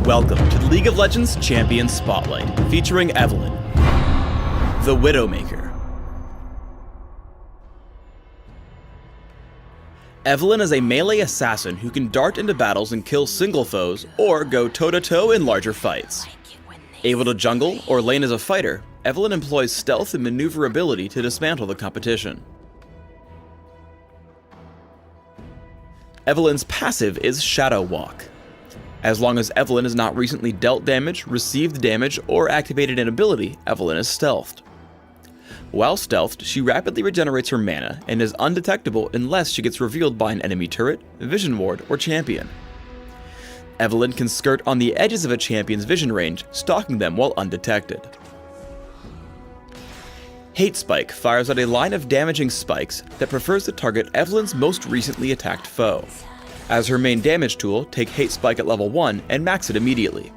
Welcome to the League of Legends Champion Spotlight, featuring Evelynn, the Widowmaker. Evelynn is a melee assassin who can dart into battles and kill single foes, or go toe-to-toe in larger fights. Able to jungle or lane as a fighter, Evelynn employs stealth and maneuverability to dismantle the competition. Evelynn's passive is Shadow Walk. As long as Evelynn has not recently dealt damage, received damage, or activated an ability, Evelynn is stealthed. While stealthed, she rapidly regenerates her mana and is undetectable unless she gets revealed by an enemy turret, vision ward, or champion. Evelynn can skirt on the edges of a champion's vision range, stalking them while undetected. Hate Spike fires out a line of damaging spikes that prefers to target Evelynn's most recently attacked foe. As her main damage tool, take Hate Spike at level 1 and max it immediately.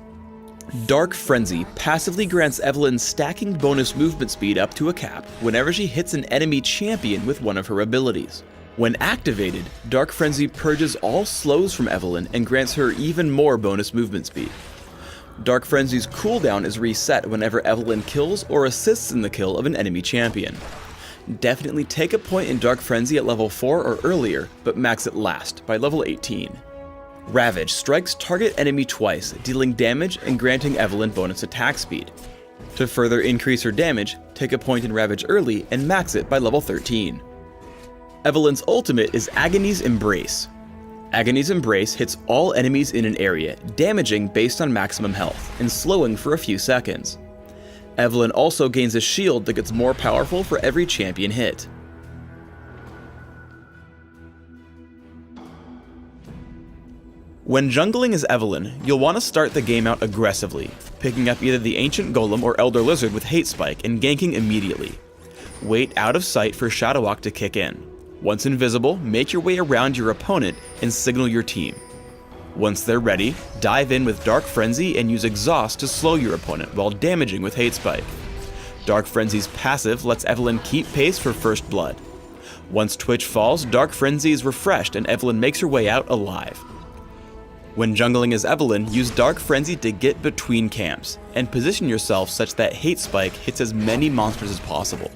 Dark Frenzy passively grants Evelynn stacking bonus movement speed up to a cap whenever she hits an enemy champion with one of her abilities. When activated, Dark Frenzy purges all slows from Evelynn and grants her even more bonus movement speed. Dark Frenzy's cooldown is reset whenever Evelynn kills or assists in the kill of an enemy champion. Definitely take a point in Dark Frenzy at level 4 or earlier, but max it last, by level 18. Ravage strikes target enemy twice, dealing damage and granting Evelynn bonus attack speed. To further increase her damage, take a point in Ravage early and max it by level 13. Evelynn's ultimate is Agony's Embrace. Agony's Embrace hits all enemies in an area, damaging based on maximum health, and slowing for a few seconds. Evelynn also gains a shield that gets more powerful for every champion hit. When jungling as Evelynn, you'll want to start the game out aggressively, picking up either the Ancient Golem or Elder Lizard with Hate Spike and ganking immediately. Wait out of sight for Shadow Walk to kick in. Once invisible, make your way around your opponent and signal your team. Once they're ready, dive in with Dark Frenzy and use Exhaust to slow your opponent while damaging with Hate Spike. Dark Frenzy's passive lets Evelynn keep pace for first blood. Once Twitch falls, Dark Frenzy is refreshed and Evelynn makes her way out alive. When jungling as Evelynn, use Dark Frenzy to get between camps, and position yourself such that Hate Spike hits as many monsters as possible.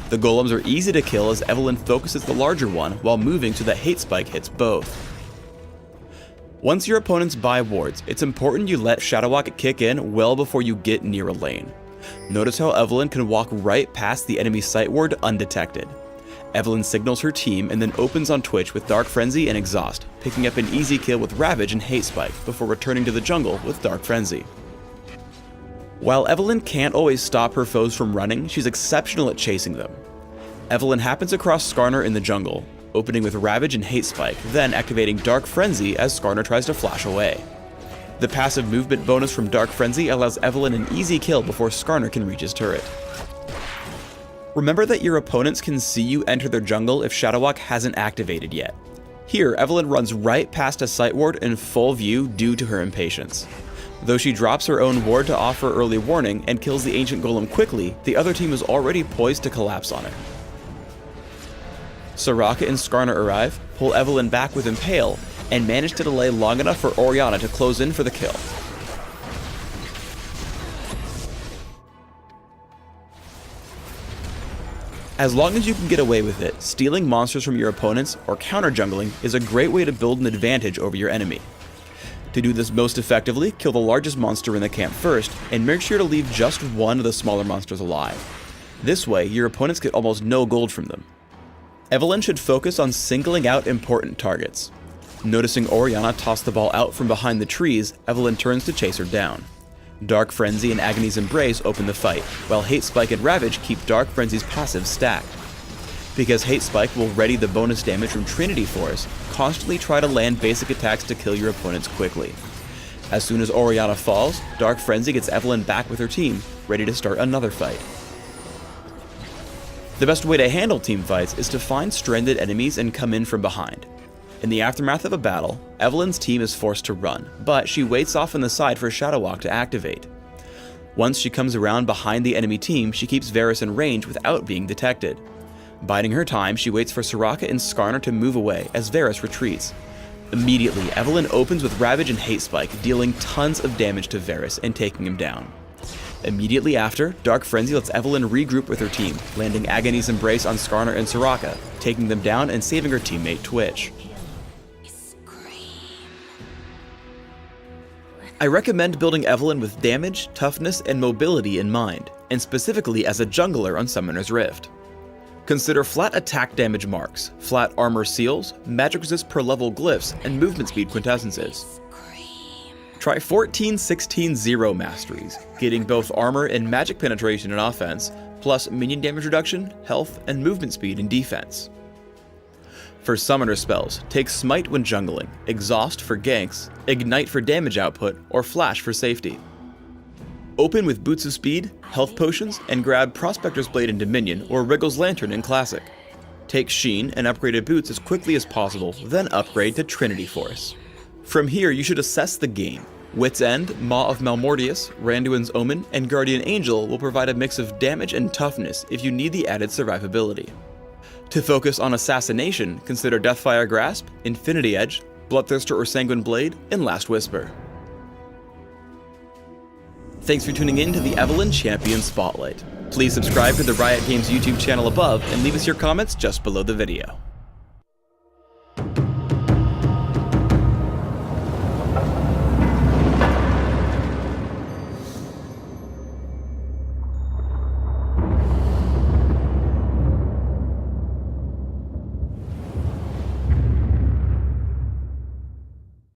The golems are easy to kill as Evelynn focuses the larger one while moving so that Hate Spike hits both. Once your opponents buy wards, it's important you let Shadow Walk kick in well before you get near a lane. Notice how Evelynn can walk right past the enemy sight ward undetected. Evelynn signals her team and then opens on Twitch with Dark Frenzy and Exhaust, picking up an easy kill with Ravage and Hate Spike before returning to the jungle with Dark Frenzy. While Evelynn can't always stop her foes from running, she's exceptional at chasing them. Evelynn happens across Skarner in the jungle, opening with Ravage and Hate Spike, then activating Dark Frenzy as Skarner tries to flash away. The passive movement bonus from Dark Frenzy allows Evelynn an easy kill before Skarner can reach his turret. Remember that your opponents can see you enter their jungle if Shadow Walk hasn't activated yet. Here, Evelynn runs right past a sight ward in full view due to her impatience. Though she drops her own ward to offer early warning and kills the Ancient Golem quickly, the other team is already poised to collapse on it. Soraka and Skarner arrive, pull Evelynn back with Impale, and manage to delay long enough for Orianna to close in for the kill. As long as you can get away with it, stealing monsters from your opponents or counter-jungling is a great way to build an advantage over your enemy. To do this most effectively, kill the largest monster in the camp first, and make sure to leave just one of the smaller monsters alive. This way, your opponents get almost no gold from them. Evelynn should focus on singling out important targets. Noticing Orianna toss the ball out from behind the trees, Evelynn turns to chase her down. Dark Frenzy and Agony's Embrace open the fight, while Hate Spike and Ravage keep Dark Frenzy's passive stacked. Because Hate Spike will ready the bonus damage from Trinity Force, constantly try to land basic attacks to kill your opponents quickly. As soon as Orianna falls, Dark Frenzy gets Evelynn back with her team, ready to start another fight. The best way to handle team fights is to find stranded enemies and come in from behind. In the aftermath of a battle, Evelynn's team is forced to run, but she waits off on the side for Shadow Walk to activate. Once she comes around behind the enemy team, she keeps Varus in range without being detected. Biding her time, she waits for Soraka and Skarner to move away as Varus retreats. Immediately, Evelynn opens with Ravage and Hate Spike, dealing tons of damage to Varus and taking him down. Immediately after, Dark Frenzy lets Evelynn regroup with her team, landing Agony's Embrace on Skarner and Soraka, taking them down and saving her teammate Twitch. I recommend building Evelynn with damage, toughness, and mobility in mind, and specifically as a jungler on Summoner's Rift. Consider flat attack damage marks, flat armor seals, magic resist per level glyphs, and movement speed quintessences. Try 14-16-0 masteries, getting both armor and magic penetration in offense, plus minion damage reduction, health, and movement speed in defense. For summoner spells, take Smite when jungling, Exhaust for ganks, Ignite for damage output, or Flash for safety. Open with Boots of Speed, Health Potions, and grab Prospector's Blade in Dominion or Wriggle's Lantern in Classic. Take Sheen and upgraded boots as quickly as possible, then upgrade to Trinity Force. From here, you should assess the game. Wit's End, Maw of Malmortius, Randuin's Omen, and Guardian Angel will provide a mix of damage and toughness if you need the added survivability. To focus on assassination, consider Deathfire Grasp, Infinity Edge, Bloodthirster or Sanguine Blade, and Last Whisper. Thanks for tuning in to the Evelynn Champion Spotlight. Please subscribe to the Riot Games YouTube channel above and leave us your comments just below the video.